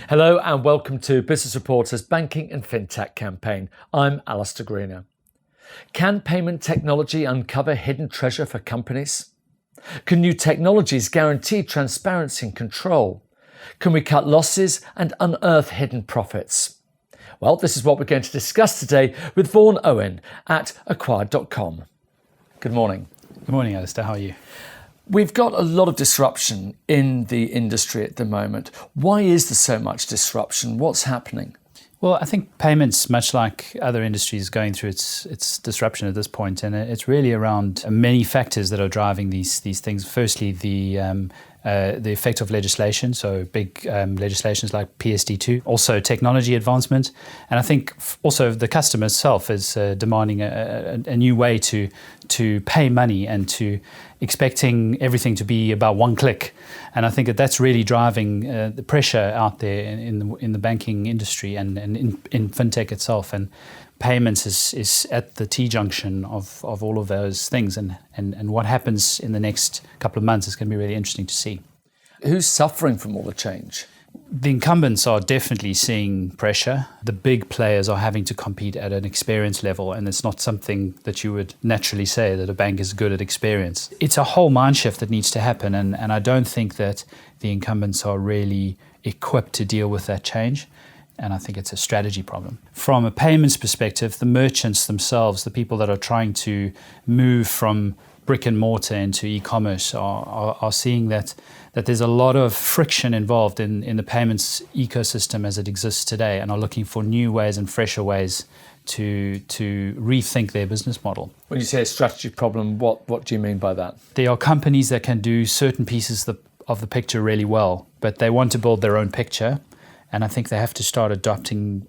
Hello and welcome to Business Reporter's Banking and FinTech campaign. I'm Alistair Greener. Can payment technology uncover hidden treasure for companies? Can new technologies guarantee transparency and control? Can we cut losses and unearth hidden profits? Well, this is what we're going to discuss today with Vaughan Owen at acquired.com. Good morning. Good morning, Alistair. How are you? We've got a lot of disruption in the industry at the moment. Why is there so much disruption? What's happening? Well, I think payments, much like other industries, going through its disruption at this point, and it's really around many factors that are driving these things. Firstly, the effect of legislation, so big legislations like PSD2, also technology advancement, and I think also the customer itself is demanding a new way to pay money and to expecting everything to be about one click. And I think that's really driving the pressure out there in the banking industry and in fintech itself. And payments is at the T-junction of all of those things. And what happens in the next couple of months is going to be really interesting to see. Who's suffering from all the change? The incumbents are definitely seeing pressure. The big players are having to compete at an experience level, and it's not something that you would naturally say that a bank is good at experience. It's a whole mind shift that needs to happen, and I don't think that the incumbents are really equipped to deal with that change. And I think it's a strategy problem. From a payments perspective, the merchants themselves, the people that are trying to move from brick and mortar into e-commerce are seeing that there's a lot of friction involved in the payments ecosystem as it exists today, and are looking for new ways and fresher ways to rethink their business model. When you say a strategy problem, what do you mean by that? There are companies that can do certain pieces of the picture really well, but they want to build their own picture, and I think they have to start adopting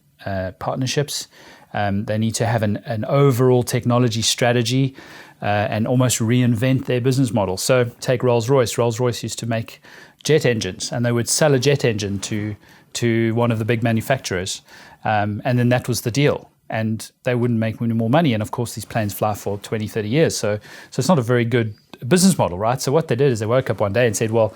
partnerships. They need to have an overall technology strategy and almost reinvent their business model. So take Rolls-Royce. Rolls-Royce used to make jet engines, and they would sell a jet engine to one of the big manufacturers, and then that was the deal. And they wouldn't make any more money. And of course, these planes fly for 20, 30 years. So it's not a very good business model, right? So what they did is they woke up one day and said, well,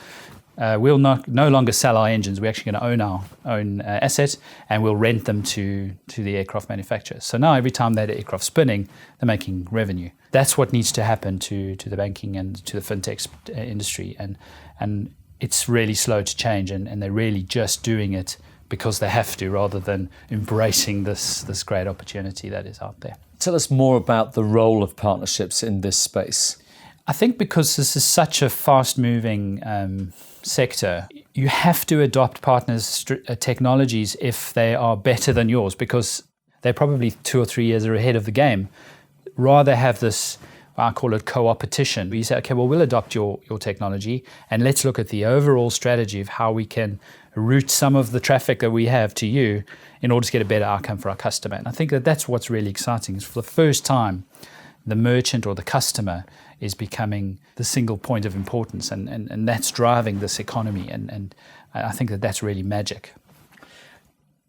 we'll no longer sell our engines. We're actually going to own our own assets, and we'll rent them to the aircraft manufacturers. So now every time that aircraft's spinning, they're making revenue. That's what needs to happen to the banking and to the fintech industry. And it's really slow to change, and they're really just doing it because they have to, rather than embracing this great opportunity that is out there. Tell us more about the role of partnerships in this space. I think because this is such a fast-moving sector, you have to adopt partners' technologies if they are better than yours, because they're probably 2 or 3 years ahead of the game. Rather have this, I call it co-opetition, where you say, okay, well, we'll adopt your technology, and let's look at the overall strategy of how we can route some of the traffic that we have to you in order to get a better outcome for our customer. And I think that's what's really exciting, is for the first time, the merchant or the customer is becoming the single point of importance, and that's driving this economy, and I think that's really magic.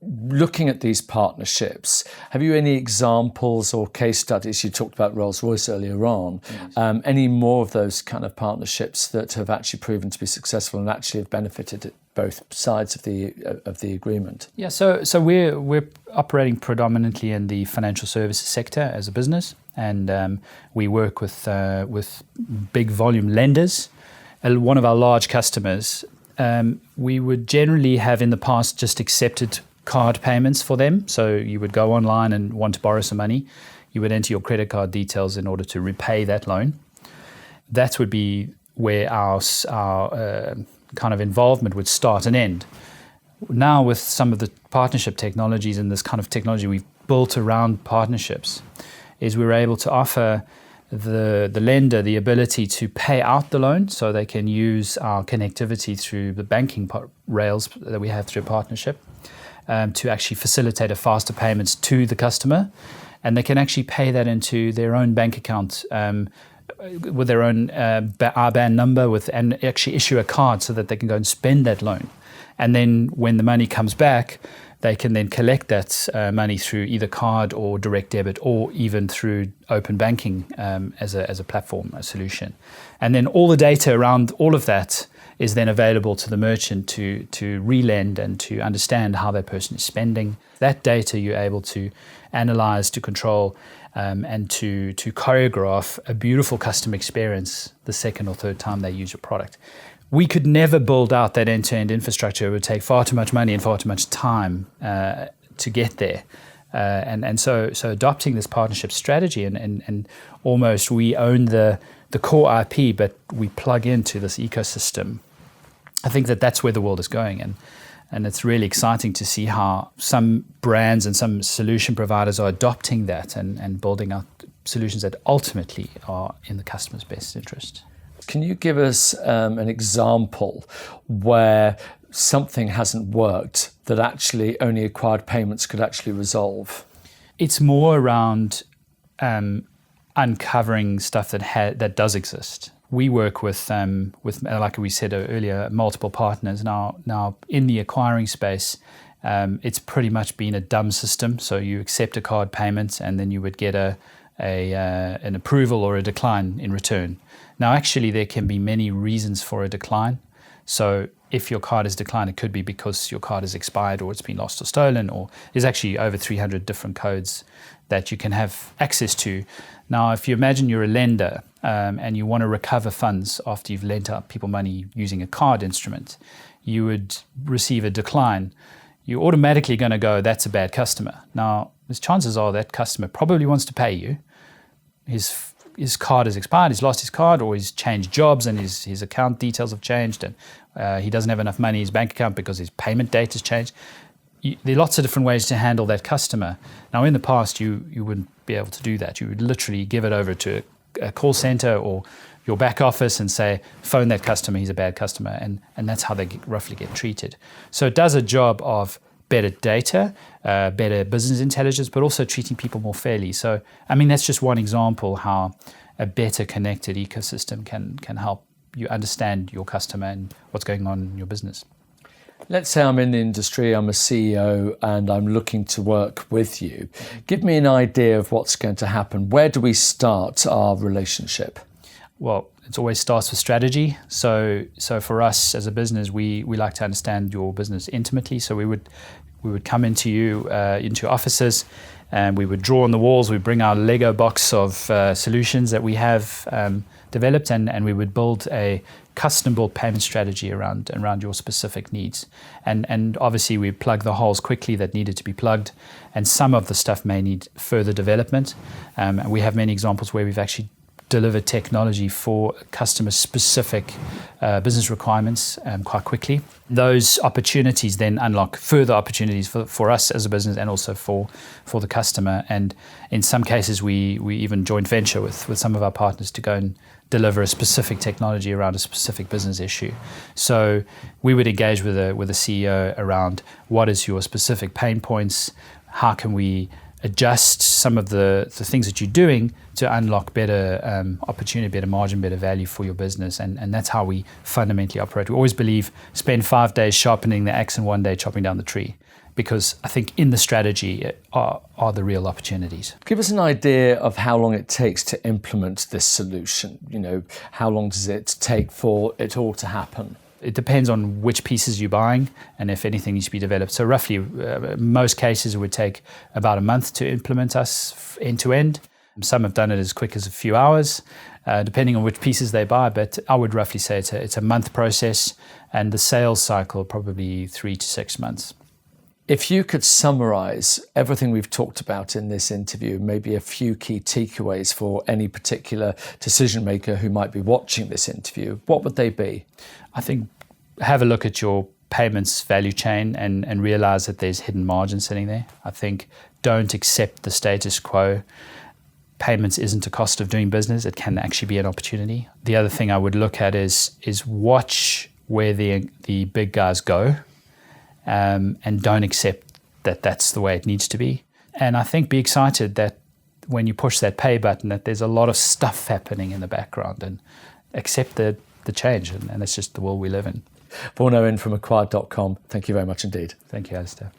Looking at these partnerships, have you any examples or case studies? You talked about Rolls-Royce earlier on. Yes. Any more of those kind of partnerships that have actually proven to be successful and actually have benefited both sides of the agreement? Yeah, so we're operating predominantly in the financial services sector as a business, and we work with big volume lenders. One of our large customers, we would generally have in the past just accepted card payments for them. So you would go online and want to borrow some money. You would enter your credit card details in order to repay that loan. That would be where our kind of involvement would start and end. Now with some of the partnership technologies and this kind of technology we've built around partnerships, is we're able to offer the lender the ability to pay out the loan, so they can use our connectivity through the banking rails that we have through a partnership to actually facilitate a faster payments to the customer, and they can actually pay that into their own bank account with their own RBAN number, and actually issue a card so that they can go and spend that loan. And then when the money comes back, they can then collect that money through either card or direct debit, or even through open banking as a platform, a solution. And then all the data around all of that is then available to the merchant to relend and to understand how that person is spending. That data you're able to analyze, to control, and to choreograph a beautiful customer experience the second or third time they use your product. We could never build out that end-to-end infrastructure. It would take far too much money and far too much time to get there. And so adopting this partnership strategy and almost we own the core IP, but we plug into this ecosystem. I think that's where the world is going. And it's really exciting to see how some brands and some solution providers are adopting that and building out solutions that ultimately are in the customer's best interest. Can you give us an example where something hasn't worked that actually only acquired payments could actually resolve? It's more around uncovering stuff that does exist. We work with like we said earlier, multiple partners. Now in the acquiring space, it's pretty much been a dumb system. So you accept a card payment and then you would get an approval or a decline in return. Now, actually, there can be many reasons for a decline. So if your card is declined, it could be because your card is expired or it's been lost or stolen, or there's actually over 300 different codes that you can have access to. Now, if you imagine you're a lender and you want to recover funds after you've lent out people money using a card instrument, you would receive a decline. You're automatically going to go, that's a bad customer. Now, the chances are that customer probably wants to pay you. His card is expired, he's lost his card, or he's changed jobs and his account details have changed, and he doesn't have enough money in his bank account because his payment date has changed. There are lots of different ways to handle that customer. Now, in the past, you wouldn't be able to do that. You would literally give it over to a call center or your back office and say, phone that customer, he's a bad customer, and that's how they roughly get treated. So it does a job of better data, better business intelligence, but also treating people more fairly. So, I mean, that's just one example how a better connected ecosystem can help you understand your customer and what's going on in your business. Let's say I'm in the industry, I'm a CEO, and I'm looking to work with you. Give me an idea of what's going to happen. Where do we start our relationship? Well, it always starts with strategy. So for us as a business, we like to understand your business intimately. So we would come into your offices, and we would draw on the walls. We bring our Lego box of solutions that we have developed, and we would build a custom-built payment strategy around your specific needs. And obviously we plug the holes quickly that needed to be plugged, and some of the stuff may need further development. And we have many examples where we've actually deliver technology for customer-specific business requirements quite quickly. Those opportunities then unlock further opportunities for us as a business and also for the customer. And in some cases, we even joint venture with some of our partners to go and deliver a specific technology around a specific business issue. So we would engage with a CEO around what is your specific pain points, how can we adjust some of the things that you're doing to unlock better opportunity, better margin, better value for your business. And that's how we fundamentally operate. We always believe spend 5 days sharpening the axe and 1 day chopping down the tree, because I think in the strategy are the real opportunities. Give us an idea of how long it takes to implement this solution. You know, how long does it take for it all to happen? It depends on which pieces you're buying and if anything needs to be developed. So roughly, most cases it would take about a month to implement us end to end. Some have done it as quick as a few hours, depending on which pieces they buy. But I would roughly say it's a month process, and the sales cycle probably 3 to 6 months. If you could summarize everything we've talked about in this interview, maybe a few key takeaways for any particular decision maker who might be watching this interview, what would they be? I think have a look at your payments value chain and realize that there's hidden margin sitting there. I think don't accept the status quo. Payments isn't a cost of doing business. It can actually be an opportunity. The other thing I would look at is watch where the big guys go, and don't accept that that's the way it needs to be. And I think be excited that when you push that pay button, that there's a lot of stuff happening in the background, and accept the change. And that's just the world we live in. Vaughan Owen from acquired.com. Thank you very much indeed. Thank you, Alistair.